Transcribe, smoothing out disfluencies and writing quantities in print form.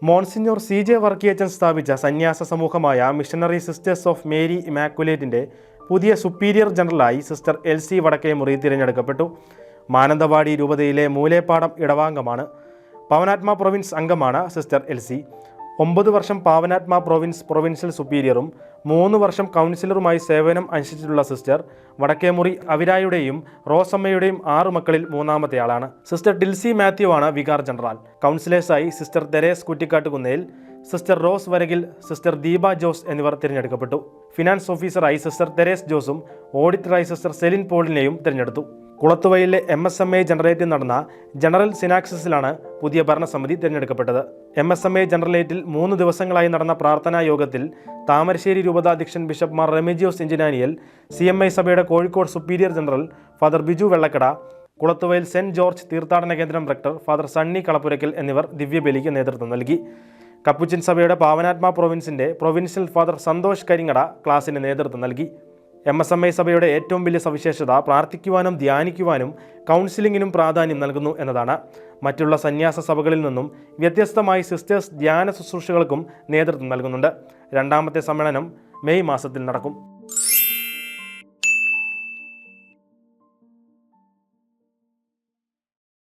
Monsignor CJ വർക്കിയച്ചൻ സ്ഥാപിച്ച സന്യാസ സമൂഹമായ missionary sisters of Mary ഇമാക്കുലേറ്റിൻ്റെ പുതിയ സുപ്പീരിയർ ജനറലായി സിസ്റ്റർ LC വടക്കേമുറി തിരഞ്ഞെടുക്കപ്പെട്ടു. മാനന്തവാടി രൂപതയിലെ മൂലേപ്പാടം ഇടവാംഗമാണ്. പാവനാത്മ പ്രൊവിൻസ് അംഗമാണ് സിസ്റ്റർ LC. 9 വർഷം പാവനാത്മ പ്രൊവിൻഷ്യൽ സുപ്പീരിയറും 3 വർഷം കൗൺസിലറുമായി സേവനം അനുഷ്ഠിച്ചിട്ടുള്ള സിസ്റ്റർ വടക്കേമുറി അവിരായുടെയും റോസമ്മയുടെയും 6 മക്കളിൽ 3ാമത്തെ ആളാണ്. സിസ്റ്റർ ഡിൽസി മാത്യു ആണ് വികാർ ജനറൽ. കൗൺസിലേഴ്സായി sister Theres Kuttikkattukunnel, sister Rose Varakil, sister Deepa Jose എന്നിവർ തിരഞ്ഞെടുക്കപ്പെട്ടു. ഫിനാൻസ് ഓഫീസറായി സിസ്റ്റർ തെരേസ് ജോസും ഓഡിറ്ററായി സിസ്റ്റർ സെലിൻ പോളിനെയും തിരഞ്ഞെടുത്തു. കുളത്തുവയലിലെ MSMA ജനറേറ്റിൽ നടന്ന ജനറൽ സിനാക്സിസിലാണ് പുതിയ ഭരണസമിതി തിരഞ്ഞെടുക്കപ്പെട്ടത്. MSMA ജനറലേറ്റിൽ 3 ദിവസങ്ങളായി നടന്ന പ്രാർത്ഥനാ യോഗത്തിൽ താമരശ്ശേരി രൂപതാധ്യക്ഷൻ ബിഷപ്പ് മാർ റെമിജിയോസ് ഇഞ്ചിനാനിയൽ, CMI സഭയുടെ Kozhikode superior general father Biju Vellakkada, Kulathuvayal saint George തീർത്ഥാടന കേന്ദ്രം റെക്ടർ ഫാദർ സണ്ണി കളപ്പുരയ്ക്കൽ എന്നിവർ ദിവ്യബലിക്ക് നേതൃത്വം നൽകി. കപ്പുച്ചിൻ സഭയുടെ പാവനാത്മ പ്രൊവിൻസിൻ്റെ പ്രൊവിൻഷ്യൽ ഫാദർ സന്തോഷ് കരിങ്ങട ക്ലാസിന് നേതൃത്വം നൽകി. MSMA സഭയുടെ ഏറ്റവും വലിയ സവിശേഷത പ്രാർത്ഥിക്കുവാനും ധ്യാനിക്കുവാനും കൗൺസിലിങ്ങിനും പ്രാധാന്യം നൽകുന്നു എന്നതാണ്. മറ്റുള്ള സന്യാസ സഭകളിൽ നിന്നും വ്യത്യസ്തമായി സിസ്റ്റേഴ്സ് ധ്യാന ശുശ്രൂഷകൾക്കും നേതൃത്വം നൽകുന്നുണ്ട്. 2ാമത്തെ സമ്മേളനം മെയ് മാസത്തിൽ നടക്കും.